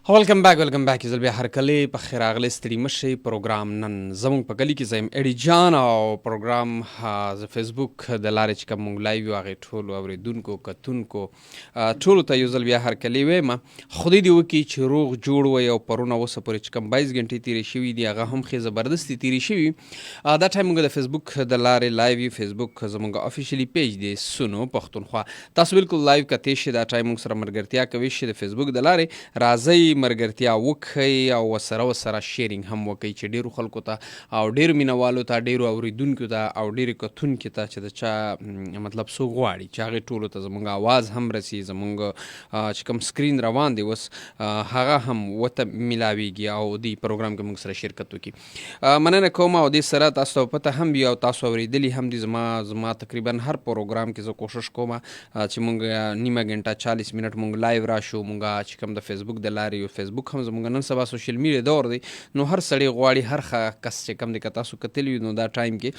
ویلکم بیک یو ځل بیا هرکلی په خیر راغلی ستړي مشئ. پروګرام نن زموږ په کلي کې زه یم ایډي جان او پروګرام د فیسبوک د لارې چې کوم موږ لایو یو هغې ټولو اورېدونکو کتونکو ټولو ته یو ځل بیا هرکلی وایم. خدای دې وکړي چې روغ جوړ وی او پرونه اوسه پورې چې کوم 22 غنټې تېرې شوي دي هغه هم ښې زبردستې تېرې شوي. دا ټایم موږ د فیسبوک د لارې لایو یو. فیسبوک زموږ افیشیلي پیج دی سونو پښتونخوا. تاسو بالکل لایو کتی شئ دا ټایم موږ سره ملګرتیا کوئ شئ د فیسبوک د لارې راځئ مرګرتیا وکړئ او ورسره شیرینګ هم وکړئ چې ډیرو خلکو ته او ډیرو مینوالو ته ډیرو اوریدونکو ته او ډیرو کتونکو ته چې د چا مطلب څوک غواړي چې هغې ټولو ته زموږ آواز هم رسي زموږ چې کوم سکرین روان دی اوس هغه هم ورته میلاویږي او دې پروګرام کې موږ سره شرکت وکړي. مننه کوم او دې سره تاسو ته پته هم وي او تاسو اوریدلي هم دي. زما تقریبا هر پروګرام کې زه کوشش کوم چې موږ نیمه غنټه 40 منټ موږ لایو راشو. موږ چې کوم د فیسبوک د لارې یو فیسبوک هم زموږ نن سبا سوشل میډیا دور دی نو هر سړی غواړي هر کس چې کوم دی که تاسو کتلی وي نو دا ټایم کې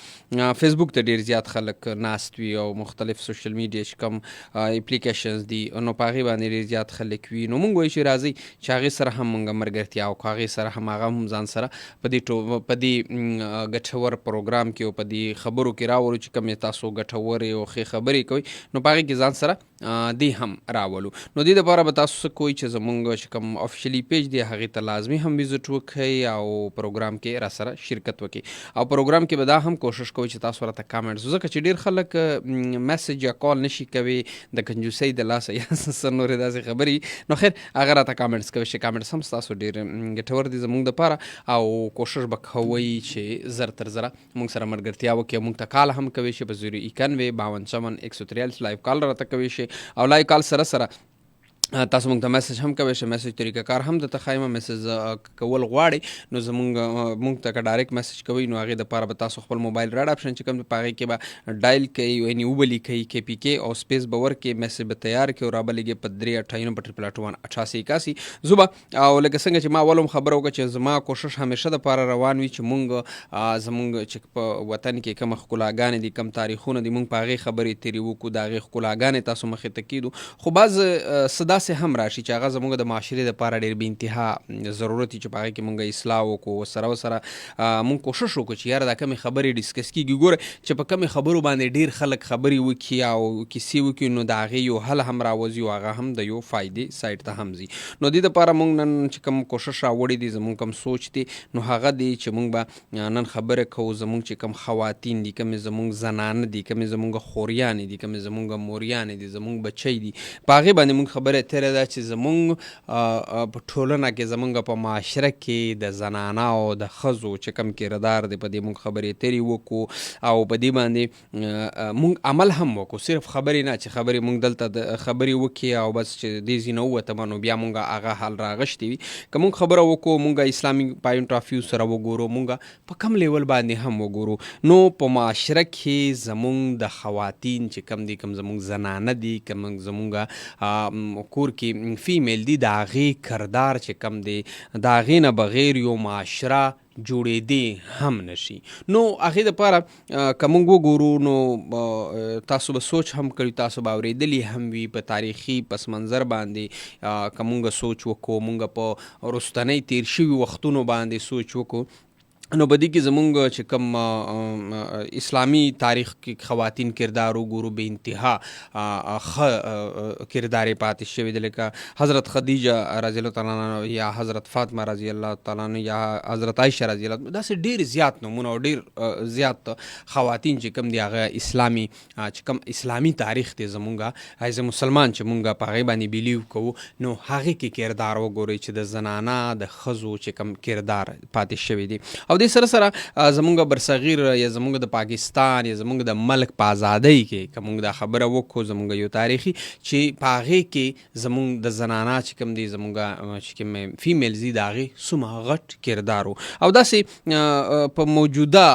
فیسبوک ته ډېر زیات خلک ناست وي او مختلف سوشل میډیا چې کوم اپلیکیشنز دي نو په هغې باندې ډېر زیات خلک وي. نو موږ وایو چې راځئ چې هغې سره هم موږ ملګرتیا وکړو، هغې سره هم هغه هم ځان سره په دې ګټور پروګرام کې او په دې خبرو کې راولو چې کومې تاسو ګټورې او ښې خبرې کوئ نو په هغې کې ځان سره دې هم راولو. نو دې دپاره به تاسو څه کوئ چې زموږ چې کوم افیشیلي پیج دی هغې ته لازمي هم ویزټ وکړئ او پروګرام کې را سره شرکت وکړئ او پروګرام کې به دا هم کوشش کوئ چې تاسو راته کامنټس ځکه چې ډېر خلک میسج یا کال نشي کوي د کنجوسۍ د لاسه یا څه نورې داسې خبرې نو خیر هغه راته کامنټس کوي چې کامنټس هم ستاسو ډېر ګټور دي زموږ دپاره او کوشش به کوئ چې زر تر زره موږ سره ملګرتیا وکړي. موږ ته کال هم کوی شي په 091 52 143 لایو کال راته کوی شي او لایو کال سره تاسو موږ ته میسج هم کوئ شئ. میسج طریقه کار هم درته ښایم. میسج کول غواړئ نو موږ ته که ډایرکټ میسج کوئ نو هغې دپاره به تاسو خپل موبایل راډ اپشن چې کوم دی په هغې کې به ډایل کوئ یعنې اوبه لیکئ KPK او سپیس به ورکړئ میسج به تیار کړئ او رابلېږئ په 358 زه به او لکه څنګه چې ما اول هم خبره وکړه چې زما کوشش همیشه دپاره روان وي چې موږ زموږ چې په وطن کې کومه ښکلاګانې دي کوم تاریخونه دي موږ په هغې خبرې تېرې وکړو د هغې ښکلاګانې تاسو مخې ته کېږدو. خو بعض څه داسې هم راشي چې هغه زموږ د معاشرې دپاره ډېر بې انتها ضرورت وي چې په هغې کې موږ اصلاح وکړو. ورسره موږ کوشش وکړو چې یاره دا کمې خبرې ډسکس کېږي. ګوره چې په کمې خبرو باندې ډېر خلک خبرې وکړي او کیسې وکړي نو د هغې یو حل هم راوځي او هغه هم د یو فایدې سایډ ته هم ځي. نو دې دپاره موږ نن چې کوم کوشش راوړی دی زموږ کوم سوچ دی نو هغه دی چې موږ به نن خبره کوو زموږ چې کوم خواتین دي کومې زموږ زنانه دي کومې زموږ خوریانې دي کومې زموږ موریانې دي زموږ بچی دي په هغې باندې موږ خبره تېره ده چې زموږ په ټولنه کې زموږ په معاشره کې د زنانو د ښځو چې کوم کردار دی په دې موږ خبرې تېرې وکړو او په دې باندې موږ عمل هم وکړو. صرف خبرې نه چې خبرې موږ دلته د خبرې وکړي او بس چې دې ځای نه ووتمه نو بیا موږ هغه حل راغشتې وي. که موږ خبره وکړو موږ اسلامي پوینټ آف ویو سره وګورو موږ په کم لیول باندې هم وګورو نو په معاشره کې زموږ د خواتین چې کوم دي کوم زموږ زنانه دي کوم زموږ کور کې فیمیل دي د هغې کردار چې کم دی د هغې نه بغیر یو معاشره جوړېدی هم نشي. نو هغې دپاره که موږ وګورو نو تاسو به سوچ هم کړي تاسو به اورېدلي هم وي په تاریخي پس منظر باندې که موږ سوچ وکړو موږ په وروستنۍ تیر شوي وختونو باندې سوچ وکړو نو په دې کې زموږ چې کوم اسلامي تاریخ کې خواتین کردار وګورو بې انتها ښه کردار یې پاتې شوی دی لکه حضرت خدیجه رضی الله تعالی عنها یا حضرت فاطمه رضی الله تعالی عنها یا حضرت عایشه رضی الله داسې ډېر زیات نومونه او ډېر زیات خواتین چې کوم دی هغه اسلامي چې کوم اسلامي تاریخ دی زموږ ایز مسلمان چې موږ په هغې باندې بیلیو کوو نو هغې کې کردار وګورئ چې د زنانه د ښځو چې کوم کردار پاتې شوی دی. او دې سره سره زموږ برصغیر یا زموږ د پاکستان یا زموږ د ملک په ازادۍ کې که موږ دا خبره وکړو زموږ یو تاریخي چې په هغې کې زموږ د زنانه چې کوم دی زموږ چې کوم فیمیلز دي د هغې څومره غټ کردار او داسې په موجوده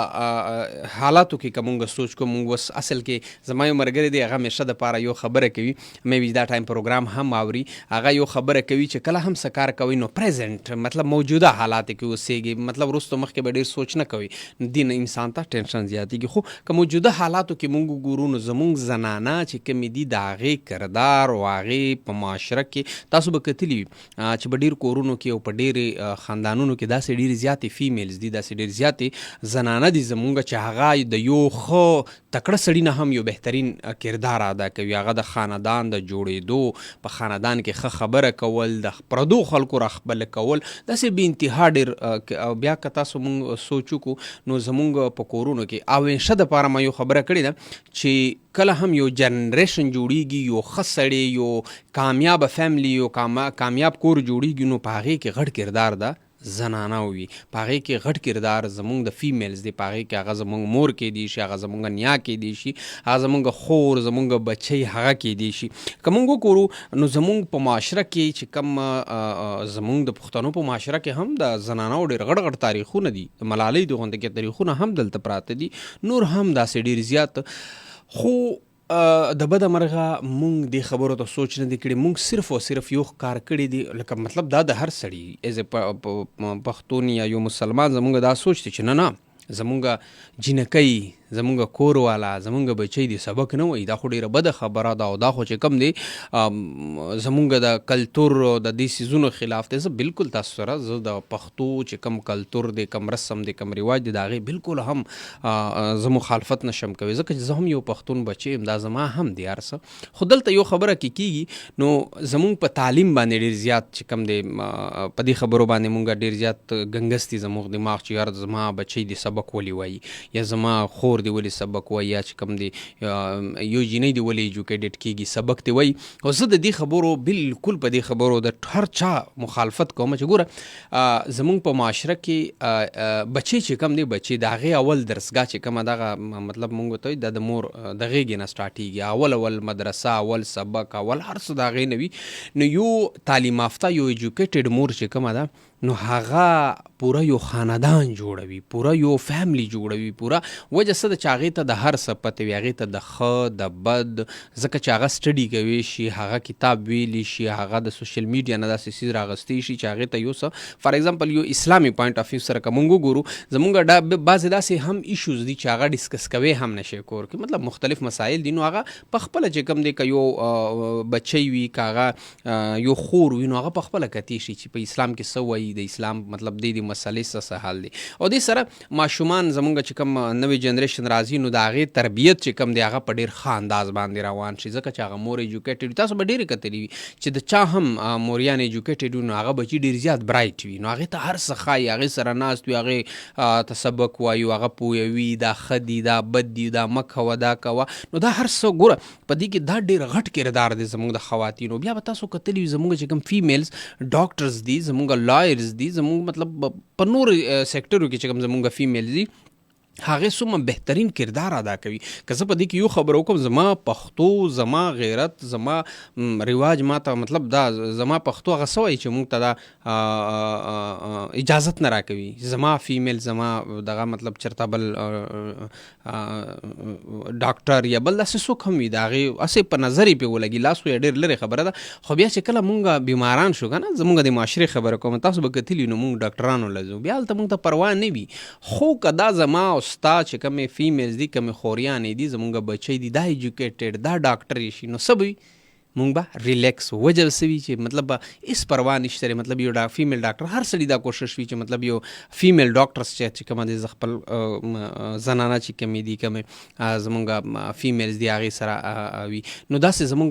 حالاتو کې که موږ سوچ کوو موږ اوس اصل کې زما یو ملګری دی هغه همیشه دپاره یو خبره کوي میبي دا ټایم پروګرام هم اوري هغه یو خبره کوي چې کله هم څه کار کوي نو پریزنټ مطلب موجوده حالاتو کې اوسیږي مطلب وروستو مخکې به مونږ ډېر سوچ نه کوي، دې نه انسان ته ټینشن زیاتېږي. خو که موجوده حالاتو کې مونږ ګورو نو زمونږ زنانه چې کومې دي د هغې کردار او هغې په معاشره کې تاسو به کتلي وي چې په ډېر کورونو کې او په ډېرې خاندانونو کې داسې ډېرې زیاتې فیمیلز دي، داسې ډېر زیاتې زنانه دي زمونږ چې هغه د یو ښه تکړه سړي نه هم یو بهترین کردار ادا کوي. هغه د خاندان د جوړېدو، په خاندان کې ښه خبره کول، د پردو خلکو راخبله کول، داسې بې انتها ډېر. او بیا که تاسو مونږ سوچ وکړو نو زمونږ په کورونو کې او همیشه دپاره ما یو خبره کړې ده چې کله هم یو جنریشن جوړیږي، یو ښه سړی، یو کامیابه فیملی، یو کامیاب کور جوړیږي، نو په هغې کې غټ کردار ده زنانه وي، په هغې کې غټ کردار زمونږ د فیمیلز دی، په هغې کې هغه زمونږ مور کیدی شي، هغه زمونږ نیا کیدی شي، هغه زمونږ خور، زمونږ بچی هغه کیدی شي. که مونږ وګورو نو زمونږ په معاشره کې چې کوم زمونږ د پښتنو په معاشره کې هم د زنانو ډېر غټ غټ تاریخونه دي، د ملالۍ د غونډې کې تاریخونه هم دلته پراته دي، نور هم داسې ډېر زیات. خو د بده مرغه مونږ دې خبرو ته سوچ نه دی کړی. مونږ صرف او صرف یو ښکار کړی دی، لکه مطلب دا د هر سړي ایز پښتون یا یو مسلمان زمونږ دا سوچ دی چې نه زمونږ جینکۍ، زمونږ کور والا، زمونږ بچی دی سبق نه وایي، دا خو ډېره بده خبره ده او دا خو چې کوم دی زمونږ د کلتور او د دې څیزونو خلاف دی. زه بالکل تاسو سره، زه د پښتو چې کوم کلتور دی، کوم رسم دی، کوم رواج دی، د هغې بالکل هم زه مخالفت نشم کوي، ځکه چې زه هم یو پښتون بچی یم، دا زما هم دی هر څه. خو دلته یو خبره کې کېږي نو زمونږ په تعلیم باندې ډېر زیات چې کوم دی په دې خبرو باندې مونږ ډېر زیات ګنګستی زموږ دماغ چې یار زما بچی دی سبق ولې وایي، یا زما خور دی ولې سبق وایي، یا چې کوم دی یو جینۍ دی ولې ایجوکیټډ کېږي سبق دی وایي. او زه د دې خبرو بالکل په دې خبرو د هر چا مخالفت کوم چې ګوره زمونږ په معاشره کې بچی چې کوم دی، بچی د هغې اول درسګاه چې کومه دغه مطلب مونږ ته د مور د غېږې نه سټارټېږي، اول مدرسه، اول سبق، اول هر څه د هغې نه وي. نو یو تعلیم یافته، یو ایجوکیټډ مور چې کومه ده نو هغه پوره یو خاندان جوړوي، پوره یو فیملی جوړوي، پوره وجه څه ده چې هغې ته د هر څه پته وي، هغې ته د ښه د بد، ځکه چې هغه سټډي کوي شي، هغه کتاب ویلی شي، هغه د سوشل میډیا نه داسې څیز راغستی شي چې هغې ته یو څه فار ایگزامپل یو اسلامي پوینټ اف ویو سره که مونږ وګورو زمونږ بعضې داسې هم ایشوز دي چې هغه ډسکس کوی هم نشي کور کې، مطلب مختلف مسایل دي. نو هغه په خپله چې کوم دی که یو بچی وي، که هغه یو خور وي، نو هغه په خپله کتی شي چې په اسلام کې څه وایي، د اسلام مطلب دې مسلې څه حال دی. او دې سره ماشومان زمونږ چې کوم نوی جنریشن راځي نو د هغې تربیت چې کوم دی هغه په ډېر ښه انداز باندې روان شي، ځکه چې هغه مور ایجوکیټډ وي. تاسو به ډېرې کتلي وي چې د چا هم موریان ایجوکیټډ وي نو هغه بچي ډېر زیات برایټ وي، نو هغې ته هر څه ښایي، هغې سره ناست وي، هغې ته سبق وایي، هغه پوهوي دا ښه دي، دا بد دي، دا مه کوه، دا کوه. نو دا هر څه ګوره په دې کې دا ډېر غټ کردار دی زمونږ د خواتینو. بیا به تاسو کتلي وي زمونږ چې کوم فیمیلز ډاکټرز دي، زمونږ لایرز دي، زمونږ مطلب په نور سیکټرو کې چې کوم زمونږ فیمیل دي هغې څومره بهترین کردار ادا کوي. که زه په دې کې یو خبره وکړم، زما پښتو، زما غیرت، زما رواج ما ته مطلب دا زما پښتو هغه څه وایي چې مونږ ته دا اجازت نه راکوي. زما فیمیل، زما دغه مطلب چېرته بل ډاکټر یا بل داسې څوک هم وي د هغې هسې په نظر یې پرې ولګي، لاس یې ډېر لرې خبره ده. خو بیا چې کله مونږ بیماران شو که نه، زمونږ د معاشرې خبره کوم، تاسو به کتلي نو مونږ ډاکټرانو له ځو، بیا هلته مونږ ته پروا نه وي. خو که دا زما ستا چې کومې فیمیلز دي، کومې خوریانې دي، زمونږ بچی دي دا ایجوکیټډ، دا ډاکټر یې شي، نو څه به وي؟ مونږ به ریلیکس وجه څه وي چې مطلب به هېڅ پروا نشته دی. مطلب یو فیمیل ډاکټر، هر سړي دا کوشش وي چې مطلب یو فیمیل ډاکټرس چې کومه دی، زه خپل زنانه چې کومې دي، کومې زمونږ فیمیلز دي هغې سره وي. نو داسې زمونږ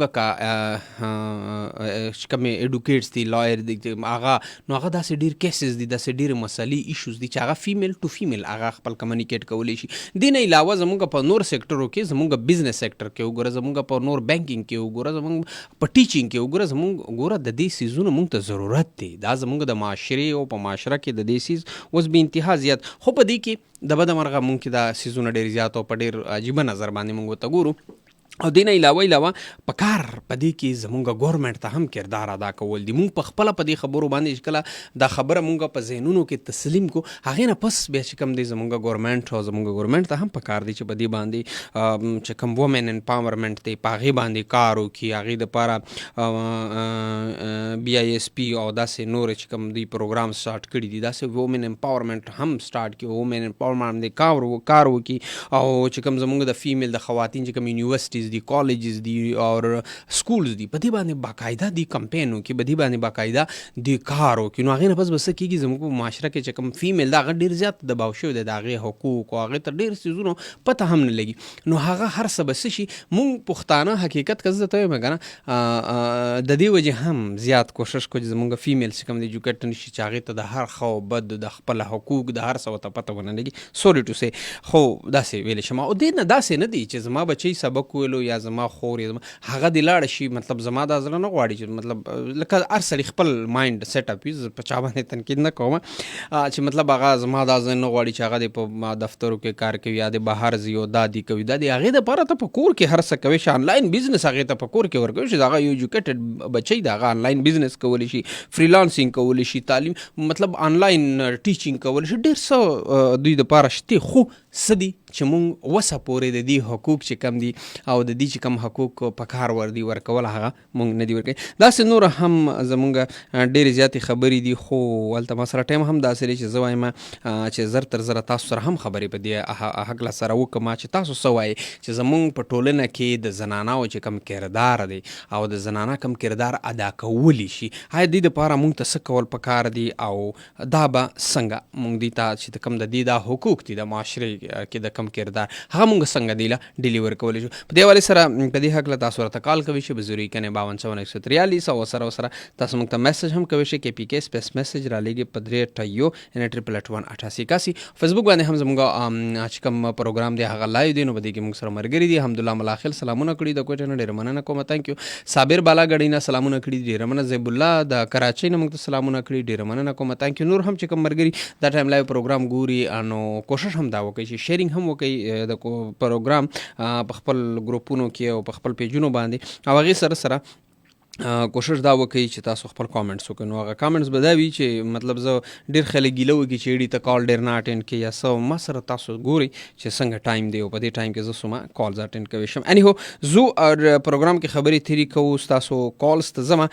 چې کومې ایډوکیټس دي، لایر دي هغه، نو هغه داسې ډېر کیسز دي، داسې ډېرې مسلې ایشوز دي چې هغه فیمیل ټو فیمیل هغه خپل کمیونیکیټ کولی شي. دې نه علاوه زمونږ په نور سیکټرو کې، زمونږ بزنس سیکټر کې وګوره، زمونږ په نور بینکینګ کې وګوره، زمونږ په ټیچینګ کې وګوره، زمونږ ګوره د دې څیزونو مونږ ته ضرورت دی. دا زمونږ د معاشرې او په معاشره کې د دې څیز اوس بې انتها زیات. خو په دې کې د بده مرغه مونږ کې دا څیزونه ډېر زیات او په ډېر عجیبه نظر باندې مونږ ورته ګورو. او دین علاوه په کار په دې کې زمونږ ګورنمنت ته هم کردار ادا کول دي. مونږ په خپله په دې خبرو باندې کله دا خبره مونږ په ذهنونو کې تسلیم کو، هغې نه پس بیا چې کوم دی زمونږ ګورنمنت او زمونږ ګورنمنت ته هم په کار دی چې په دې باندې چې کوم وومن امپاورمنټ دی په هغې باندې کار وکړي، هغې دپاره BISP او داسې نور چې کوم دی پروګرام سټارټ کړي دي، داسې وومن امپاورمنټ هم سټارټ کړي، وومن امپاورمنټ باندې کار وکړي. او چې کوم زمونږ د فیمیل د خواتین چې کوم یونیورسټیز دي، کالجز دي اور سکولز دي، په دې باندې باقاعده دی کمپین وکړي، په دې باندې باقاعده دی کار وکړي. نو هغې نه بس څه کېږي، زموږ په معاشره کې چې کوم فیمیل دا هغه ډېر زیات دباو شوی دی، د هغې حقوق او هغې ته ډېر څیزونو پته هم نه لګي. نو هغه هر څه به څه شي، مونږ پښتانه حقیقت که زه ته وایم که نه د دې وجې هم زیات کوشش کوو چې زموږ فیمیل چې کوم دی ایجوکیټ نه شي، چې هغې ته د هر ښه او بد د خپل حقوق د هر څه ورته پته ونه لګي. سوري ټو سې، خو داسې ویلی شم. او دې نه داسې نه دی چې زما بچی سبق ویلو یا زما خور هغه دې لاړه شي، مطلب زما دا زړه نه غواړي چې مطلب لکه هر سړي خپل مایند سیټ اپ وي، زه په چا باندې تنقید نه کوم چې مطلب هغه زما دا ځای نه غواړي چې هغه دې په دفترو کې کار کوي یا د بهر ځي او دا دې کوي، دا دې هغې دپاره ته په کور کې هر څه کوي چې آنلاین بزنس هغې ته په کور کې ورکوي چې هغه یو ایجوکیټډ بچی د هغه آنلاین بزنس کولی شي، فریلانسینګ کولی شي، تعلیم مطلب آنلاین ټیچینګ کولی شي، ډېر څه دوی دپاره شته. خو څه دي چې مونږ وسه پورې د دې حقوق چې کم دي او د دې چې کم حقوق په کار وردي ورکول هغه مونږ نه دي ورکوي. داسې نور هم زمونږ ډېرې زیاتې خبرې دي، خو هلته ما سره ټایم هم داسې دی چې زه وایم چې زر تر زره تاسو سره هم خبرې په دې هکله سره وکړم چې تاسو څه وایي چې زمونږ په ټولنه کې د زنانهو چې کم کردار دی او د زنانه کم کردار ادا کولی شي، هغه دې دپاره مونږ ته څه کول پکار دي او دا به څنګه مونږ دې ته چې کوم د دې دا حقوق دي د معاشرې کې د کم کردار هغه مونږ څنګه دی له ډیلیور کولی شو. په دې حوالې سره په دې هکله تاسو راته کال کوئ شئ په 051 او سره تاسو مونږ ته میسج هم کوئ شئ KPK سپیس میسج را لیږئ په 3 فیسبوک باندې هم زمونږ چې کوم پروګرام دی هغه لایو دی، نو په دې کې مونږ سره ملګري دي. حمدالله ملاخل سلامونه کړي د کوټې نه، ډېره مننه کوم، تhank you. صابر بالاګړی نه سلامونه کړي، ډېره مننه. زیب الله د کراچۍ نه مونږ ته سلامونه کړي، ډېره مننه کوم، thank you. نور هم چې کوم ملګري دا ټایم لایو پروګرام ګوري، نو کوشش هم دا وکړي چې شیرینګ هم وکړي د پروګرام په خپل ګروپونو کې او په خپل پیجونو باندې، او هغې سره سره کوشش دا وکړي چې تاسو خپل کامنټس وکړئ. نو هغه کامنټس به دا وي چې مطلب زه ډېر خلک ګیله وکړي چې اړي ته کال ډېر نه اټینډ کړي یا څه، ما سره تاسو ګورئ چې څنګه ټایم دی او په دې ټایم کې زه څومره کالز اټینډ کولی شم. اني هو زو پروګرام کې خبرې تیرې کوو، ستاسو کالز ته ځمه.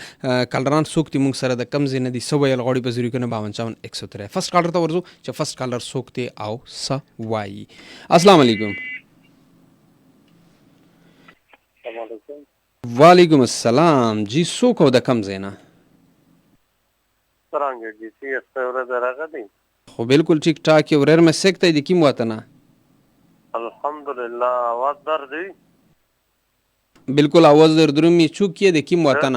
کالران څوک دي مونږ سره د کم ځای نه دي څه ویل غواړي په 051 فرسټ کالر ته ورځو چې فرسټ کالر څوک دی او څه وایي. السلام علیکم. وعلیکم السلام. جی څوک او د کم ځای نه؟ څرنګه جی سی استه ورځ راغلی؟ خو بالکل ټیک ټاک یو ورېر مې سیک ته د کوم وطن؟ الحمدلله. आवाज در دی؟ بالکل आवाज در درومي. چوک یې د کوم وطن؟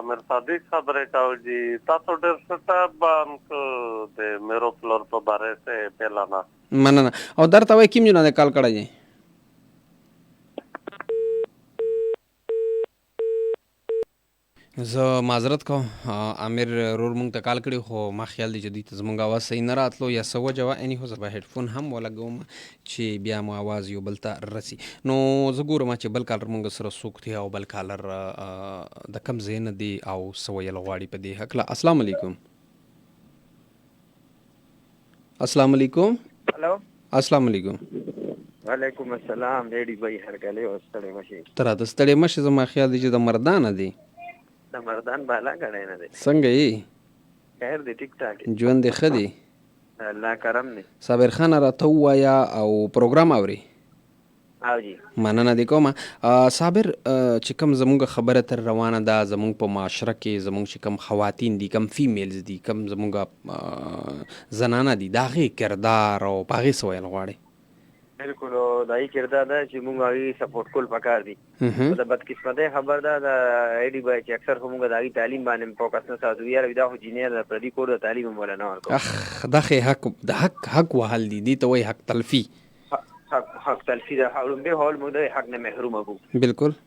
امیر صادق خبرې کول جی. تاسو ډېر ښه بانک د میرو فلور په باره سے پهلا مننه. او درته وای کوم جنا د کال کړی دی؟ زه معذرت کوم، امیر رور مونږ ته کال کړی، خو ما خیال دی چې دوی ته زمونږ اواز صحیح نه راتلو یا څه وجه وه. اني هو زه به هیډفون هم ولګوم چې بیا مو اواز یو بل ته رسي. نو زه ګورم چې بل کالر مونږ سره څوک دی او بل کالر د کم ځای نه دی او څه ویل غواړي په دې هکله. السلام علیکم. السلام علیکم. هلو. السلام علیکم. وعلیکم السلام. ډېډي بھائی هرګلې او ستړی مشي. تر د ستړی مشي زما خیال دی چې د مردانه دی. د مردان بالا غړی نه دی. څنګه یې؟ خیر دی، ټیک ټاک. ژوند دې ښه دی؟ الله کرم دی. صابر خان راته ووایه او پروګرام اوري؟ او جی مننه دې کومه. صابر چې کوم زمونږ خبره تر روانه ده زمونږ په معاشره کې زمونږ چې کوم خواتین دي، کوم فیمیلز دي، کوم زمونږ زنانه دي، د هغې کردار او په هغې څه ویل غواړې؟ بالکل د هغې کردار ده چې موږ هغې سپورټ کول پکار دي. د بدقسمتۍ خبر ده د ایډي بای چې اکثر خو موږ د هغې تعلیم باندې فوکس نه ساتو. یاره دا خو جینۍ ده، پردي کور د تعلیم هم وله نه ورکوو. دا خې د حق وهل دي، دې ته وایي حق تلفي. حق تلفي ده. لومبی حال موږ د حق نه محرومه کړو. بالکل.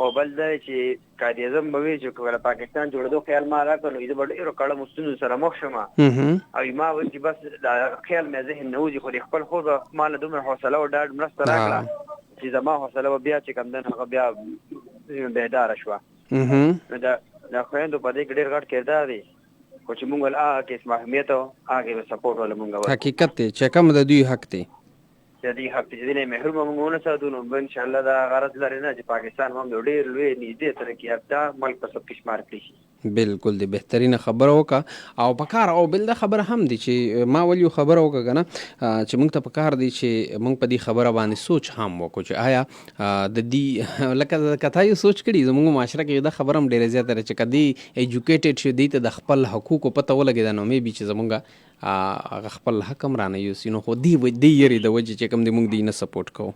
او بل دا چې قائد اعظم به وي چې کله پاکستان جوړېدو خیال ما راکړ نو زه به ډېرو کړه ستونزو سره مخ شم، او ما ویل چې بس دا خیال مې ذهن نه وځي، خو د خپل خور به ما له دومره حوصله او ډاډ مرسته راکړه چې چې زما حوصله به بیا چې کوم دن هغه بیا بیداره شوه. نو د خویندو په دې کې ډېر غټ کردار دی، خو چې مونږ ول هغه کې اسم اهمیت او هغه به سپورټ ولا مونږ ورکړو. حقیقت دی چې کوم د دوی حق دی، چې دې حق چې دې محروم مونږ ونه ساتو، نو ان شاء الله دا غرض لري نه چې پاکستان هم ډېر لوی نږدې ترقي یافته ملک په سب کې شمار کړي شي. بالکل دی، بهترینه خبره وکړه او پکار او بل د خبره هم دی چې ما ولیو خبره وکړه کنه چې موږ ته پکار دی چې موږ په دې خبره باندې سوچ هم وکړو چې آیا د دې لکه کته یو سوچ کړي زموږ معاشره کې دا خبره هم ډیره زیاته چې کدی ایجوکیټډ شي دی ته د خپل حقوقو پته ولګي دا نو مې بي چې زموږ هغه خپل حق هم رانه یوسي، نو خو دی یری د وجه چې کوم دی موږ دی نه سپورټ کوو.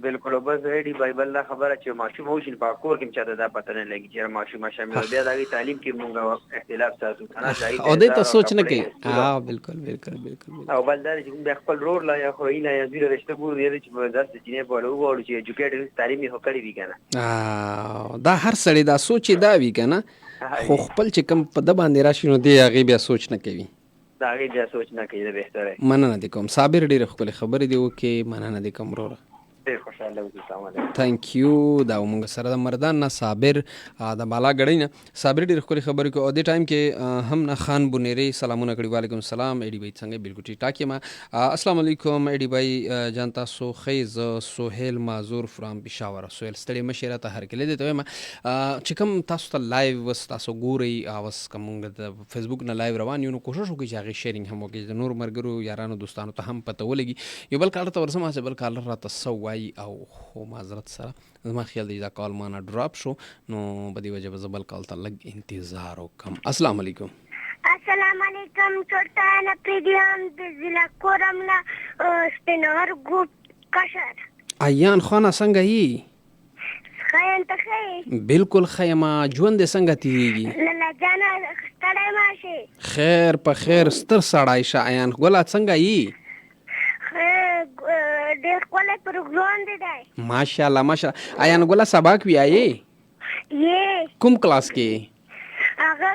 بالکل بس ریډي بایبل دا خبره چې ماشوم وشي په کور کې چاته دا پته نه لګي چې ماشوم شامل بیا د تعلیم کې مونږ اختلاف ساتو کنه ځای او دې ته سوچ نه کوي. بالکل او بل دا چې موږ خپل رور لا یا خو نه یا زیره رشته ګور دی چې داس چې نه په لور چې ایجوکیټډ تعلیم یې هکړی وی کنه دا هر سړی دا سوچ دا وی کنه، خو خپل چې کوم په د باندې راشي نو دی هغه بیا سوچ نه کوي. دا هغه بیا سوچ نه کوي. دا بهتره مننه دي کوم صابر ډیره خپل خبرې دی وکي. مننه دي کوم وروره، ډېر خوشاله وم. السلام علیکم. تhank you. دا موږ سره د مردان نه صابر د بالا غړی نه صابر ډېر خوري خبرې کو او د ټایم کې هم نه خان بنيري سلامونه کړي. وعلیکم السلام ایډي بھائی څنګه بالکل ټیک ټاک ما السلام علیکم ایډي بھائی جانتا سو خیز سہیل معذور فرام پېښور. سہیل ستړي مشره ته هر کله دي ته ما چې کوم تاسو ته لایو وس تاسو ګوري اوس کوم د فیسبوک نه لایو روان یو نو کوشش وکړئ چې هغه شیرینګ هم وکړئ د نور مرګرو یارانو دوستانو ته هم پته ولګي. یو بل کال ته ورسمه چې بل کال را تاسو او خو معذرت سره زما خیال دی دا کال مانا ډراپ شو نو بدی وجه به زبل کال ته لګ انتظار وکم. السلام علیکم. السلام علیکم. چورتا نه پریدیام د ضلع کورم نه سپینور ګروپ کشر ایان خانه څنګه یې؟ خیر ته خیر بالکل خیمه ژوند څنګه تیریږي؟ لالا جانا ستړی ماشه خیر په خیر ستر سړی شه. ایان ګولا څنګه یې؟ ډېر ښکلی پروګرام دی. ماشاءالله ماشاءالله. ایان ګولا سبق ویایې؟ کوم کلاس کې؟ هغه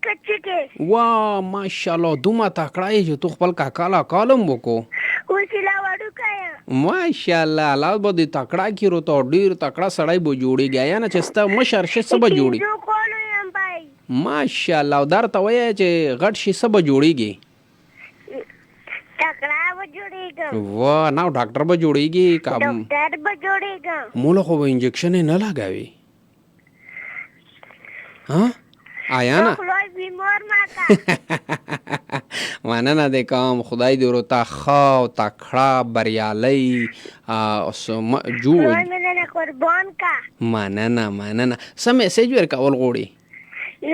کچې کې. واه ماشاءالله دومره تکړه یې چې تو خپل کاکا لا کالم وکړو. اوس یې لا وړوکی یم. ماشاءالله الله به دې تکړه کړي ته ډېر تکړه سړی به جوړېږي. ایانه چې ستا مشر شي څه به جوړي؟ ماشاءالله. او درته وایه چې غټ شي څه به جوړېږي؟ واه نو ډاکټر به جوړېږي مولا خو به انجکشن نه لګوي ها آیا نه؟ مننه دې کوم خدای دې ورته ښه او تکړه بریالی جوړ. مننه څه میسیج ورکول غواړي؟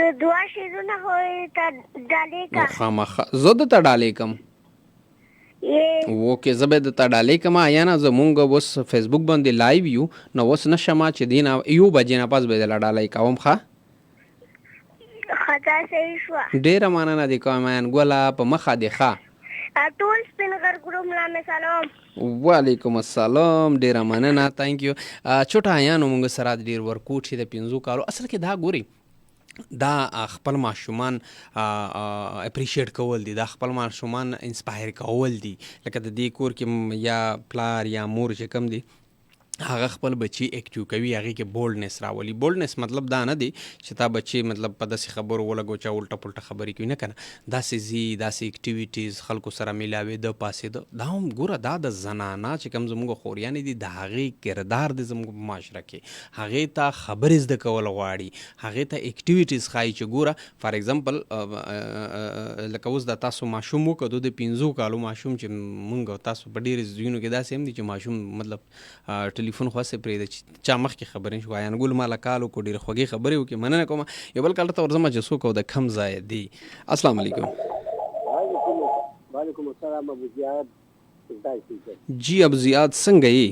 یو دوه شیزونه خو ته ډالۍ کا. خامخا زه درته ډالۍ کوم. اوکې زه به درته ډالۍ کوم. ایانه زمونږ اوس فیسبوک باندې لایو یو نو اوس نشم چې دی نه یو بجې نه پس به درله ډالۍ کوم. ښه خطا صحیح شوه. ډېره مننه دې کوم ایان ګوله په مخه دې ښه. ټول سپین غر ګروپ ملامه سلام. وعلیکم السلام. ډېره مننه تhank you. چوټه ایانو موږ سره ډېر ورکوټ چې د 5 کالو اصل کې دا ګوري دا خپل ماشومان اپریشیټ کول دي، دا خپل ماشومان انسپایر کول دي. لکه د دې کور کې یا پلار یا مور چې کم دي هغه خپل بچی اکټیو کوي، هغه کې بولډنس راولي. بولډنس مطلب دا نه دی چې تا بچی مطلب په داسې خبرو ولګو چې الټه پلټه خبرې کوي، نه کنه داسې داسې اکټیویټیز خلکو سره میلاوي د پاسې دا هم ګوره دا د زنانه چې کوم زموږ خوریانې دي د هغې کردار دی زموږ په معاشره کې. هغې ته خبرې زده کول غواړي، هغې ته اکټیویټیز ښایي چې ګوره فار ایگزامپل لکه اوس د تاسو ماشوم وکړو د 5 کالو ماشوم چې مونږ تاسو په ډېرې ځایونو کې داسې هم دي چې ماشوم مطلب ټلیفون خاصه پرې د چا مخ کې خبرې شو ایان ګل مالا کالو کو ډېر خوږی خبرې وکي. مننه کوم. یو بل کال ته ورځم چې څوک او د کم ځای دی. السلام علیکم. وعلیکم السلام. ابو زیاد جی ابو زیاد څنګه یې؟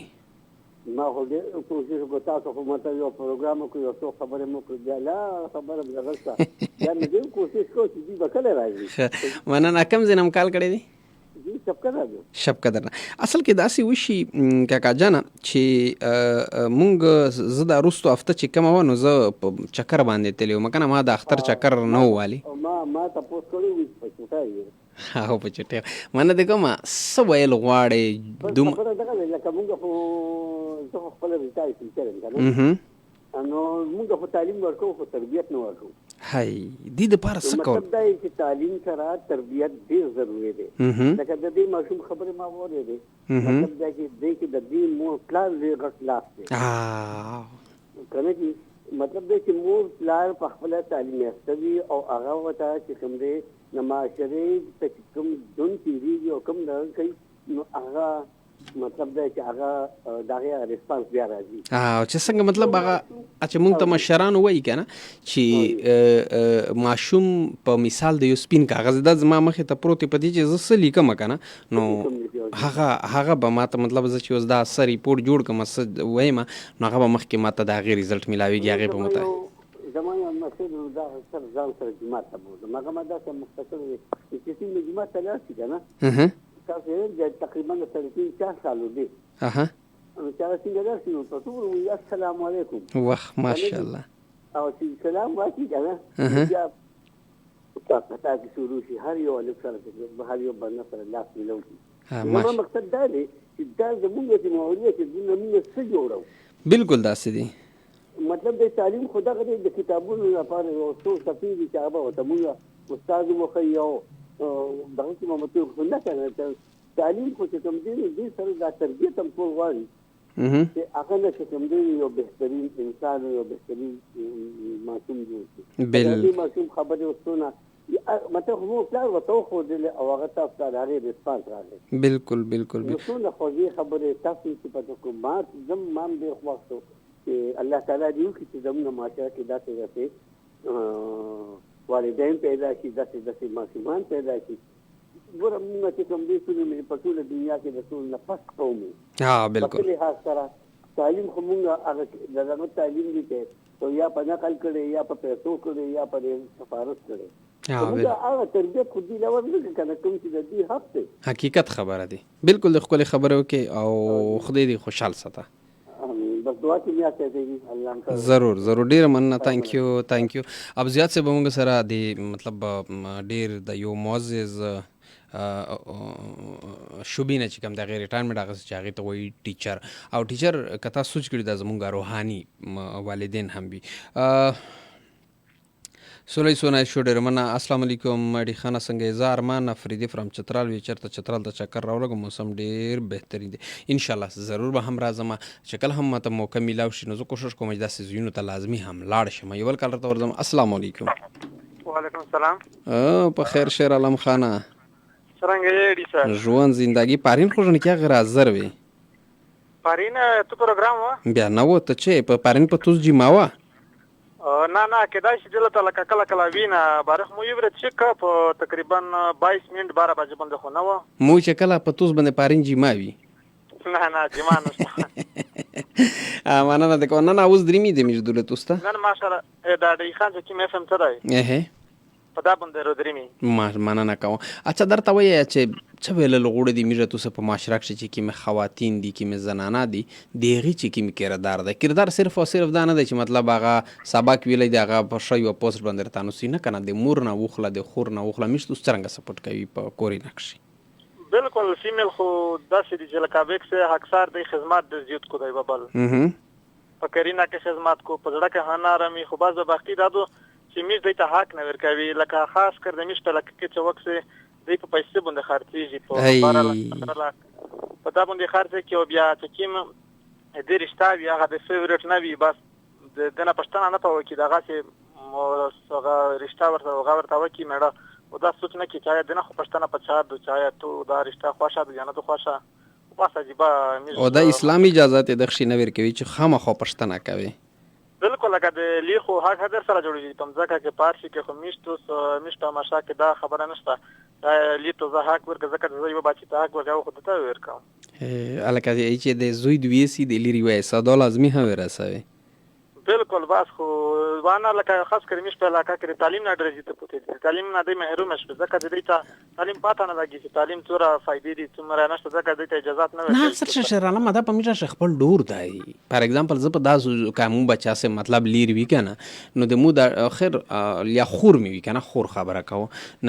ما خو ډېر کوشش وکړ تاسو خو ماته یو پروګرام وکړ یو څو خبرې مو کړې بیا لا خبره مې غلطه بیا مې ډېر کوشش کوم چې دوی به کله راځي. مننه. کوم ځای نه م کال کړی دی؟ شب قدر نه. اصل کې داسې وشي کاکا جانه چې مونږ زه د وروستو هفته چې کومه وه نو زه په چکر باندې تللی وم که نه ما د اختر چکر نه و والي ما تپوس کړی وي په چوټه یې او په چوټه مننه دې کومه څه ویل غواړې خبره دغه لکه مونږ خو زه خو خپل سانیټای ټیچر کنه نو موږ په تعلیم ورکو خو تربیت نه ورکو هاي دې د پاره څه کول مطلب دا چې تعلیم سره تربیت ډیر ضروری دی لکه د دې ماشوم خبره ما وره مطلب دا چې د دې مور پلان لري غټ لاس دی کنه چې مطلب دا چې مور پلان په خپل تعلیم یافتوي او هغه وته چې کوم دی نماشره ته کوم دون تیریږي او کوم نه کوي نو هغه مطلب دا چې هغه دغه ریسپانس بیا راځي چې څنګه مطلب هغه چې موږ ته مشران وایي کنه چې ماشوم په مثال د یو سپین کاغذ د زما مخې ته پروت په دې چې زه څه لیکم کنه نو هغه به ماته مطلب زه چې اوس دا سر ریپورت جوړ کوم څه وایم نو هغه به مخکې ماته دا غیر رزلټ ملاويږي هغه په مته زمانه مسجد دا سر ځان سره جماعت ته بوزم هغه ما دا څه مختصر چې چې جماعت ته لاسي کنه تاسو یې تقریبا 3-4 سال دی اها نو چې څنګه درسي نو تاسو وایي السلام علیکم واه ماشاءالله او چې سلام واچي کنه بیا تاسو ته شروع شي هر یو الف سره هر یو باندې سره لاس ملوي نو مقصد دا دی چې دا زموږ د مولوی چې موږ څه جوړو بالکل داسې دي مطلب د تعلیم خدا غوډه د کتابونو لپاره یو څو صفحې دي چې هغه وته موږ استاد مخیو دغه چې ممتو خو نه کنه تعلیم خو چې کوم دي سره د تربیت هم ټول غواړي چې هغه نه چې کوم دي یو بهترین انسان یو بهترین معصوم جوړ شي معصوم خبره وسونه مطلب مو پلان وته خو دې او هغه تاسو ته لري ریسپانس راغی بالکل نو څونه خو دې خبره تاسو چې په حکومت زم مام دې خواستو چې الله تعالی دې چې زموږ معاشره کې داسې راځي والدین پیدا شي داسې معصومان پیدا شي ګوره موږ چې کوم دې ټول مې په ټول دنیا کې د ټول نه پس کوو بالکل په لحاظ سره تعلیم خو موږ هغه دغه تعلیم دي چې یا په نقل کړي یا په پیسو کړي یا په سفارش کړي موږ هغه تربیت خو دې لور نه کنه کوم چې د دې حق دی حقیقت خبره دي بالکل د خپل خبرو کې او خدای دې خوشحال ساته بس دعا کې میا ته دی الله ضرور ډیر مننه ثانک یو اب زیات سے بمونږ سره د مطلب ډیر د یو معزز شوبینه چې کوم د غیر ریټایرمنټ هغه چې هغه ته وایي ټیچر او ټیچر کته سوچ کړی د زمونږ روحاني والدین هم وي سولای سونه شو ډیر مننه السلام علیکم مړی خانه څنګه زه ارمان افریدی فرام چترال وی چرته چترال ته چکر راولګم موسم ډیر بهترین دی ان شاء الله ضرور به هم راځم شکل هم ماته موقع میلاو شي نو زه کوشش کوم چې داسې زینو ته لازمی هم لاړ شم یو ول کال ته ورځم السلام علیکم وعلیکم السلام په خیر شیر علم خانه څنګه یې دي سر ژوند زندگی پارین خو نه کې غیر حاضر وي پارین تو پروګرام و بیا نو ته چې په پارین په توس جماوا نه کدا چې دلته لکه کله وینا بارخ مو یو چې په تقریبا 22 منټ 12 بجې باندې خو نو مو چې کله په توس باندې پارین جماوي نه جما نه معنا نه کو نه اوس درېمې د میږ دولت توسته نه ماشاءالله دا د خان چې مې فهم ته دی په دا باندې رو درېمې معنا نه کوم اچھا درته وایي چې څه ویل لغوړه دي میږه توسه په معاشره کې چې کې خواتین دي کې زنانه دي دیغه چې کې کردار ده کردار صرف او صرف دا نه دی چې مطلب هغه سبق ویلې دی هغه په شی او پوسټ باندې تاسو سینه کنه د مور نه وخله د خور نه وخله مشت څنګه سپورټ کوي په کوري نقشي بالکل فیمیل خو داسې دي چې لکه ویکس اکثر د خدمات د زیات کو دی ببل په کرینا کې خدمات کو په ځړه کې هنارمي خو باز باقی دادو چې میز د ته حق نه ورکوي لکه خاص کر د میش په لکه کې چې وکسه د په پیسې باندې خرڅيږي په بارا په دا باندې خرڅ کې او بیا چې کیم د رښتا بیا هغه د فیورټ نه وي بس د نه پښتنه نه پوي کې دغه چې مو هغه رښتا ورته وکی مړه او دا سوچ نه کی چې دنه خو پښتنه په چا د چا ته دا رښتا خوښه د جنت خوښه واسه جيبه او د اسلامي اجازه ته د خښ نه ور کوي چې خامخو پښتنه کوي بالکل لکه د لیخو حق هدر سره جوړیږي تم ځکه چې پارسي کې خو میشته ماشا کې دا خبره نشته لیتو زه حق ورکه ځکه چې یو بچی ته حق ورکاو خو ته ورکاو الکه چې د زوی دوی سي د لري وای صدا لازمي هم ورسوي بالکل بس خو وانا لکه خاص کر میش په علاقه کې تعلیم نه درځي ته پته تعلیم نه دی محروم شوه ځکه د دې ته تعلیم پاته نه لګي چې تعلیم څوره فائدې دي څومره نشته ځکه د ته اجازه نه نه اکثر شهرانه ماده په میشه خپل ډور دی فار ایگزامپل زه په داسو کوم بچا سه مطلب لیر وی کنه نو د مو د اخر یا خور می وی کنه خور خبره کو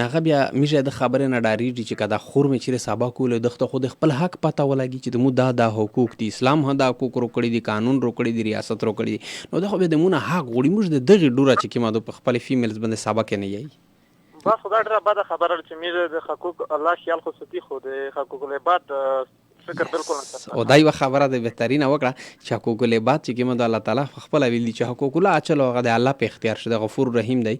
نه بیا میشه د خبره نه ډاری چې کدا خور می چیرې سبا کول دغه خود خپل حق پته ولګي چې د مو دا حقوق دي اسلام هم دا حقوق روکړي دي قانون روکړي دي ریاست روکړي دي نو دا خو به د مونږ حق غوړي موږ د دغه ډوره چې کما د خپل فیمیلز باندې سبق نه یي بس خدای ډېر بده خبره چې میره د حقوق الله خیال خو ستي خو د حقوق العباد فکر بالکل نه او دای و خبره د بهترینه وکړه چې حقوق العباد چې کما د الله تعالی خپل ویلي چې حقوق الله اچل او د الله په اختیار شته غفور رحیم دی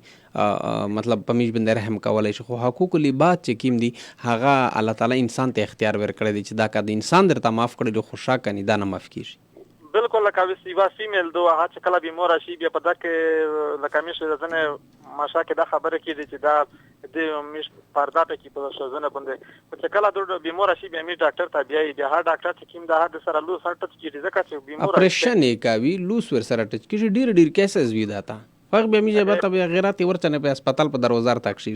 مطلب پمیش بند رحم کولای شي خو حقوق العباد چې کیم دي هغه الله تعالی انسان ته اختیار ورکړی دی چې دا کده انسان درته معاف کړي خو شا کني دا نه معاف کیږي بالکل لکه وسیوا فیمیل دوه چې کله بیمار شي بیا په دغه لکه میشه ځنه ماشه کې دا خبره کیږي چې دا د میش پردا ته کې په شوزنه باندې چې کله د بیمار شي بیا می ډاکټر ته بیا هر ډاکټر چې کیم دا د سره لوس ټچ کیږي ځکه چې بیمار اپریشن یې کوي لوس ور سره ټچ کیږي ډیر کیسز وی داتا فرق بیا میجه به ته غیرت ورچنه په هسپتال په دروازه تک شي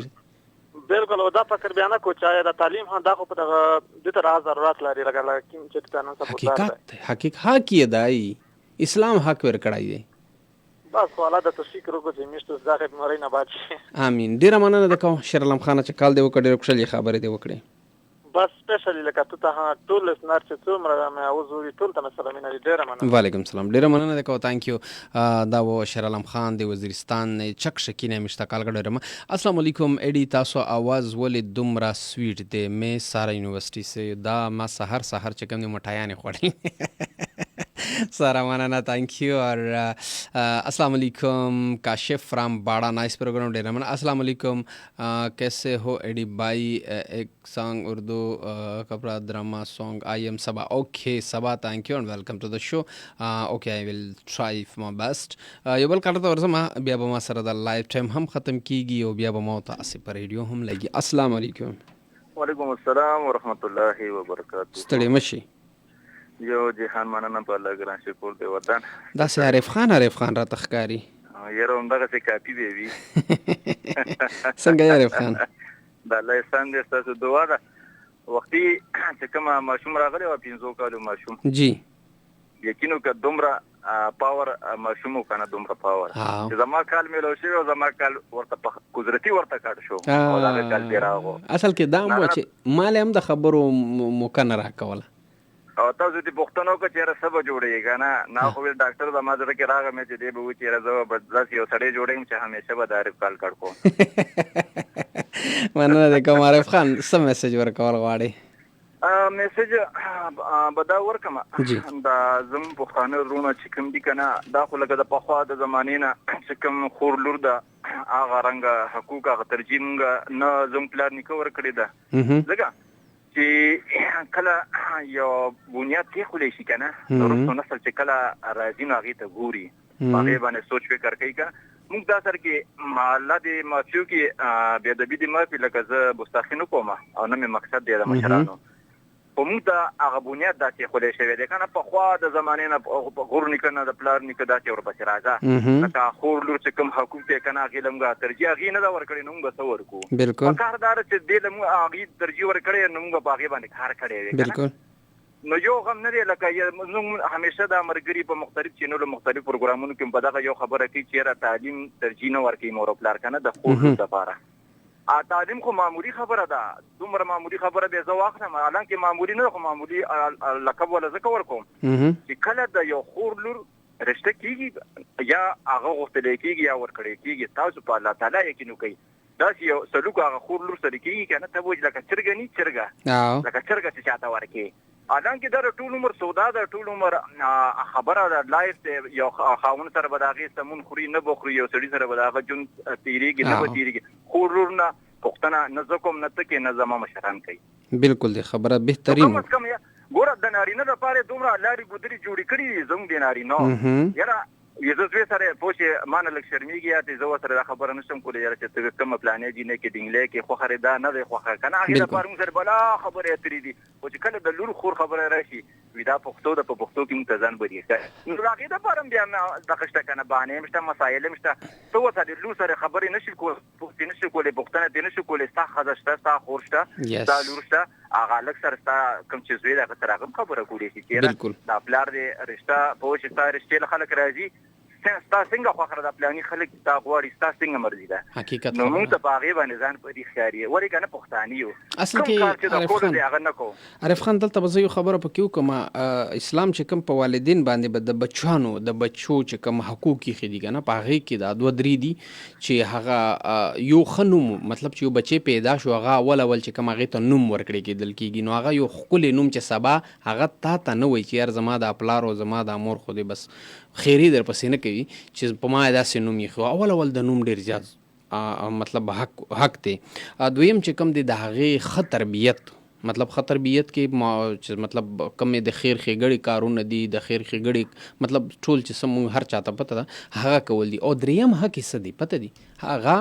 بالکل او دا فکر بیان کو چاہے دا تعلیم هم دا خو په د تر ضرورت لري لګا کوم چې تاسو سپورټ حقیقت کی دای اسلام حق ور کړای دی بس والا د تشکر وکړو چې مشته زاخه مری نه بچي امين ډیر مننه د کوم شیر علم خان چې کال دی وکړي خوشالي خبره دی وکړي بس سپیشلی لکه ته ټول لسنر چې څومره مې اوزوري ټول ته سلام نه ډیر مننه وعلیکم السلام ډیر مننه د کو ثانک یو دا و شیر علم خان دی وزیرستان چک شکینه مشتاقال غړم السلام علیکم ایډی تاسو आवाज ولې دومره سویټ دی مې سارا یونیورسيټي سے دا ما سحر چې کوم مټایانه خوړل سارا مننه ثانک یو اور السلام علیکم کاشف فرام باڑا نائس پروگرام ډیر مننه السلام علیکم کیسے ہو ایڈی بھائی ایک سانگ اردو کپڑا ڈرامہ سانگ آئی ایم سبا اوکے سبا تھینک یو اینڈ ویلکم ٹو د شو اوکے آئی ول ټرای ماي بیسٹ یو بل کړه ورزما بیا به ما سره د لایف ټایم هم ختم کیږي او بیا به ما تاسو پر ریډیو هم لګي السلام علیکم وعلیکم السلام ورحمت الله وبرکاته ستړي مشي یو جهان مننه په الله ګران شکر دی وطن دا سه عارف خان را تخکاری یره همدغه څه کاپی دی وی څنګه عارف خان دا الله احسان دې تاسو دعا ده وختي چې کومه ماشوم راغلی و 500 کالو ماشوم جی یقینو که دومره پاور ماشوم کنه دومره پاور چې زما کال ملو شي او زما کال ورته قدرتي ورته کاټ شو او دا کال دی راغو اصل کې دا مو چې مال هم د خبرو مکنه راکوله او تاسو دې پښتنو کو چیرې سبا جوړیږي کنه نا خو ډاکټر د مازره کې راغی مې چې دې به و چیرې زو بدلاس یو سړی جوړیم چې همیشه به دارف کال کړ کو مننه د کوم عارف خان سم میسج ورکول غواړي میسج بدا ورکم دا زم پښتانه رونه چې کوم دي کنه دا خو لکه د پخوا د زمانې نه چې کوم خور لور ده هغه رنګ حقوق هغه ترجیم نه زم پلان نکور کړی ده ځکه چې کله یو بنیاد کې خولې شي کنه ورسره نسل چې کله راځي نو هغه ته ګوري هغه باندې سوچ فکر کوي کنه موږ دا سره کې محله دې مافیو کې بیا د بيدی مافي لکه زه مستخینو کوم او نه مې مقصد دی د مشرانو په موږ دا هغه بنیاد دا چې خولې شوی دی کنه په خوا د زمانې نه غور نکنه د پلار نک دا چې ور پسې راځه لکه خور لور چې کوم حقوق ته کنه غیلمګه ترجیح غي نه دا ور کړی نو موږ څه ورکو بالکل کاردار چې دې لمو غي ترجیح ور کړی نو موږ باغې باندې کار کړی بالکل نو یو غم نه دی لکه موږ همیشه د مرګري په مختلف چینلو مختلف پروګرامونو کې په دغه یو خبره کوي چې را تعلیم ترجیح نه ورکړي مور پلار کنه د خور لپاره تعلیم خو معمولی خبره ده دومره معمولی خبره به زه واخلم حالانکه معمولی نه خو معمولی لقب ولا ذکر کوم چې کله د یو خور لور رشته کیږي یا هغه غوښتل کیږي یا ور کړی کیږي تاسو په الله تعالی یقین کوئ دا یو سلوک هغه خور لور سره کیږي کنه ته وځ لکه چرګنی چرګه لکه چرګه چې چاته ورکی حالانکه دا ټول عمر سودا دا ټول عمر خبره دا لایف یو خاون سره بداغي سمون خوري نه بخوري یو سړي سره بداغه جون تیریږي نه تیریږي خورورنا پښتنه نه زکم نه تکي نه زما مشران کوي بالکل دی خبره بهترین ګوره د نارینه لپاره دومره لاري ګودري جوړی کړی زموږ د نارینه یاره یزه زوی سره پوښ مان لک شرمېږي یا ته زو سره خبره نشم کولای یاره چې ته کوم پلانې دي نه کې ډینګلې کې خو خره دا نه دی خو کنه هغه د پاره موږ سره بلا خبره اترې دي او چې کله د لور خور خبره راشي ودا پښتو د پښتو کې متزان بری نو هغه د پاره بیا د خشته کنه باندې مشته مسایل مشته تو سره لور سره خبره نشي کول پښتو نشي کولای پښتنه دې نشي کولای ستا خزشته ستا خورشته دا لورشته هغه لک سره ستا کوم چې زوی دا سره خبره کولی شي چې دا پلار دې رشتہ پوښ ستا رشتہ خلک راځي ستا څنګه خو خره د پلاني خلک دا غواړي ستا څنګه مرضی ده حقیقت نو موږ ته باغې باندې ځان په دې خیاري ولې کنه پښتاني یو اصل کې عارف خان دلته به یو خبره پکې وکم اسلام چې کوم په والدین باندې د بچانو د بچو چې کوم حقوق خېدي کنه په هغه کې دا دوه درې دي چې هغه یو خنوم مطلب چې یو بچي پیدا شو هغه اول چې کوم هغه ته نوم ورکړي کېدل کېږي نو هغه یو خپل نوم چې سبا هغه تا نه وای چې یار زما د خپلار او زما د مور خو دې بس خیری در پسې نه کوي چې په ما داسې نوم یې خو اول د نوم ډېر زیات مطلب حق دی دویم چې کوم دی د هغې ښه تربیت مطلب ښه تربیت کې مطلب کوم د خیر ښېګړې کارونه دي د خیر ښېګړې مطلب ټول چې څه مونږ هر چاته پته ده هغه کول دي او دریم حق یې څه دی پته دي هغه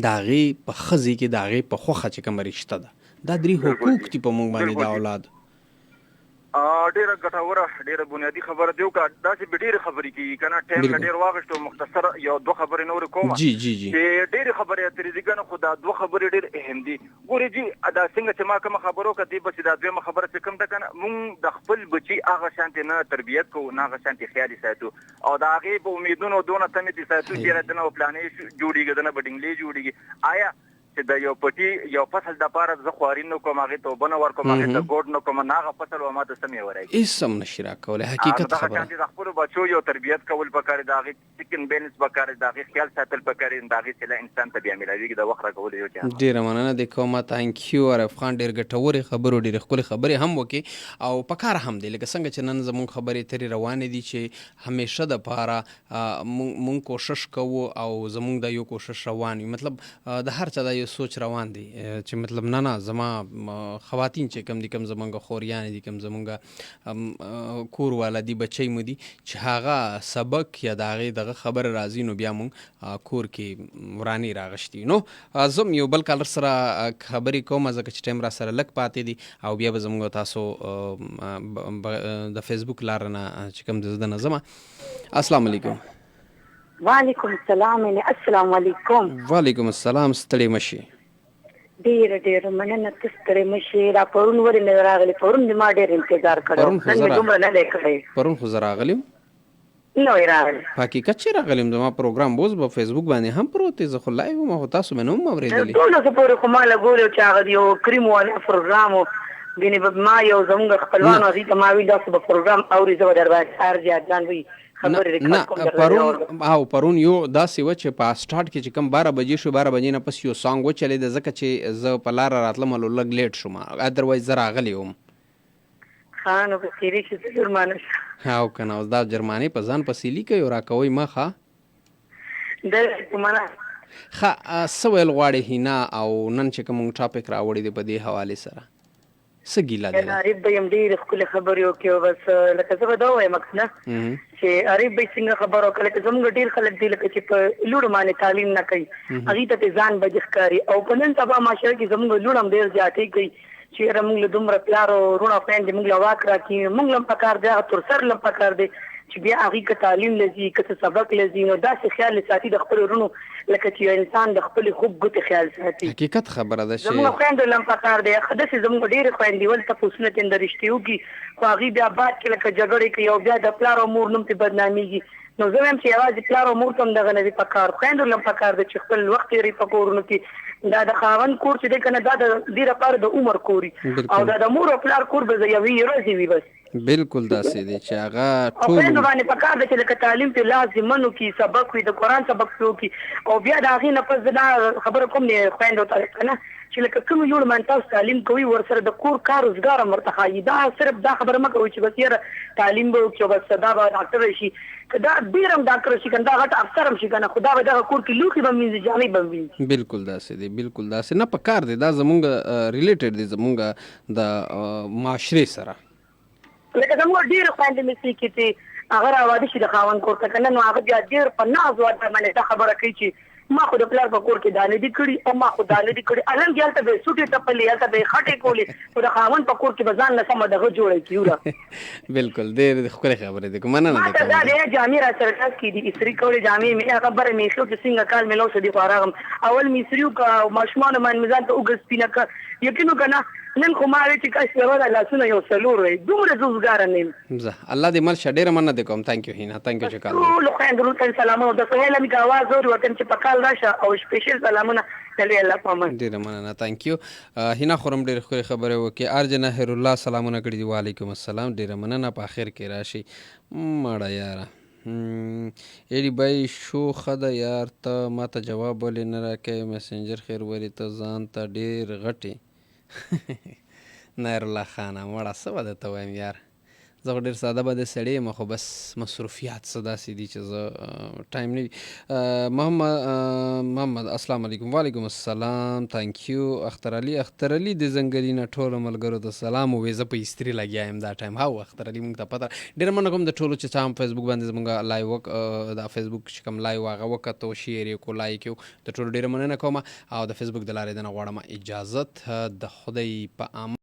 د هغې په ښځې کې د هغې په خوښه چې کومه رشته ده دا درې حقوق دي په مونږ باندې د اولاد ډیره ګټوره ډیره بنیادی خبره دیو کا داسې ډیره خبرې کی کنه ټایم ډیر واغشتو مختصر یو دوه خبرې نور کوم چې ډیره خبرې اترې دي کنه خدا دوه خبرې ډیر اهم دي ګوري جی ادا څنګه چې ما کوم خبرو کدي بس دا دوه خبره چې کوم ده کنه مونږ د خپل بچي هغه شانتي نه تربيت کو نه هغه شانتي خیالي ساتو او دا هغه په امیدونو دونه تمه دي ساتو چې راته نو پلانې جوړیږي دنه بډنګلې جوړیږي آیا چې د یو پټي یو فصل د پاره ز خوارین نو کوم هغه ته بنو ور کوم هغه ته ګوډ نو کوم ناغه فصل و ما ته سمې ورایي اسم نشرا کوله حقیقت خبره دا خپل بچو یو تربیت کول پکاره داغه سکن بیلنس پکاره داغه خیال ساتل پکاره داغه چې انسان ته بیا ملایوي د وخت راکول یو چا ډیر مننه د کومه ثانک یو عارف خان ډیر ګټوري خبرو ډیر خپل خبرې هم وکي او پکاره هم دی لکه څنګه چې نن زموږ خبرې تری روانه دي چې همیشه د پاره مونږ کوشش کوو او زموږ د یو کوشش روان مطلب د هر چا د یو سوچ روان دي چې مطلب نه زما خواتین چې کم دي کم زمونږ خوریان دي کم زمونږ کور والا دي بچی مو دي چې هغه سبق یا د هغې دغه خبر راځي نو بیا مونږ کور کې ورانی راغشتي نو زم یو بل کالر سره خبرې کوم ځکه چې ټایم را سره لږ پاتې دي او بیا به زمونږ تاسو د فیسبوک لار نه چې کوم د نظم السلام علیکم وعلیکم السلام السلام علیکم وعلیکم السلام ستړي مشي ډیر مننه ستړي مشي را پرون ورې نه راغلي پرون ما ډیر انتظار کړو نن دومره نه لیکړې پرون خو زه راغلم نو راغلی حقیقت چې راغلم زما پروګرام بوز په فیسبوک باندې هم پروت دی زه خو لایو ما تاسو مې نوم اورېدلی ټول څه پورې خو ما لګولو چې هغه یو کریم والا پروګرام ګینې ما یو زموږ خپلوانو هغې ته ما ویل داسې به پروګرام اوري زه به در باندې هر زیات ځان وي پرون یو داسې و چې په سټارټ کې چې کوم 12 بجې شو 12 بجې نه پس یو سانګ وچلېده ځکه چې زه په لاره راتلم نو لږ لیټ شوم ادروایز زه راغلی وم ښه نو په تېرې شي څه جرمانه شو او که نه اوس دا جرمانې په ځان پسې لیکئ او راکوئ مه ښه دلته منه ښه څه ویل غواړې هینا او نن چې کوم ټاپک راوړی دی په دې حوالې سره څه ګیله ده عارف به یم ډېرې ښکلې خبرې وکړي او بس لکه زه به دا ووایم اکسنه چې عارف به څنګه خبره وکړه لکه زموږ ډېر خلک دي لکه چې په لوړو باندې تعلیم نه کوي هغې ته ترې ځان بجې ښکاري او په نن سبا معاشره کې زموږ لوړ هم ډېر زیاتې کوي چې یاره موږ له دومره پلار او وروڼه خویندې موږ له واک راکړي موږ له هم پکار دی هغه تر سر له هم پکار دی چې بیا هغې که تعلیم لځي که څه سبق لځي نو داسې خیال ساتي د خپلو وروڼو لکه چې یو انسان د خپلې خوب ګوتې خیال ساتي حقیقت خبره ده زموږ خویندو له هم پکار دی داسې زموږ ډېرې خویندې ول تپوسونه ترې د رښتې وکړي خو هغې بیا بعد کې لکه جګړې کوي او بیا د پلار او مور نوم پرې بدنامېږي نو زه وایم چې یوازې پلار او مور ته هم دغه نه وي پکار خویندو له هم پکار دی چې خپل وخت تېروي په کورونو کې دا د خاوند کور چې دی که نه دا د دې لپاره د عمر کور او دا د مور او پلار کور به یوې ورځې وي بس بالکل داسې دی چې هغه ټول خویندو باندې پکار دی چې لکه تعلیم پرې لازمن وکړي سبق وي د قرآن سبق پرې وکړي او بیا د هغې نه پس زه دا خبره کوم دی خویندو ته که نه چې لکه کوم لوړ باندې تاسو تعلیم کوئ ورسره د کور کار روزګار هم ورته ښایي دا صرف دا خبره مه کوئ چې بس یاره تعلیم به وکړي او بس دا به ډاکټر شي که دا ډېر هم ډاکټر شي که نه دا غټ افسر هم شي که نه خو دا به دغه کور کې لوښي به مینځي جامې به مینځي بالکل داسې دی بالکل داسې نه پکار دی دا زمونږ ریلیټډ دی زمونږ د معاشرې سره لکه زموږ ډېرې خویندې مثلي کې چې هغه راواده شي د خاوند کور ته کنه نو هغه بیا ډیر په ناز وته باندې دا خبره کوي چې ما خو د پلار په کور کې دانه دي کړي او ما خو دانه دي کړي الان ګالته به سوټي ټپلې الته به خټې کولې او د خاوند په کور کې بزان نه سم دغه جوړه کیوره بالکل ډېر خپل خبره ده کومه نه ما ته دا د جامع را سره تاس کې دي استری کولې جامع مې خبره مې شو چې څنګه کال مې لو سدي خارغم اول مې سریو کا ماشومان باندې مزان ته وګس پینه کا یقینو کنه نن خو ما چې کاش په ولا لاسونه یو سلور وي دومره زوزګار نه زه الله دې مل شډېر مننه ده کوم ثانک یو هینا ثانک یو چې کار لو خیر درود سلامونه د سهیل می کا आवाज اور وطن چې پکال راشه او سپیشل سلامونه دلې الله پامن ډېر مننه ثانک یو هینا خورم ډېر خو خبره وکي ارجن هر الله سلامونه کړی دی وعلیکم السلام ډېر مننه په اخر کې راشي ماړه یاره ایډی بای شو خده یار ته ما ته جواب ولې نه راکې میسنجر خیر وری ته ځان ته ډېر غټي نیر الله خانه مړه څه به درته وایم یار زه خو ډېر ساده باندې سړی یم خو بس مصروفیات څه داسې دي چې زه ټایم نه وي محمد السلام علیکم وعلیکم السلام ثانک یو اختر علي د ځنګلي نه ټولو ملګرو ته سلام ووایي زه په استري لګیا یم دا ټایم هاو اختر علي موږ ته پته ډېر مننه کوم د ټولو چې چا هم فیسبوک باندې زموږ لایو دا فیسبوک چې کوم لایو هغه وکتو شیر یې کو لایک یو د ټولو ډېره مننه کوم او د فیسبوک د لارې د نه غواړم اجازت د خدای په امان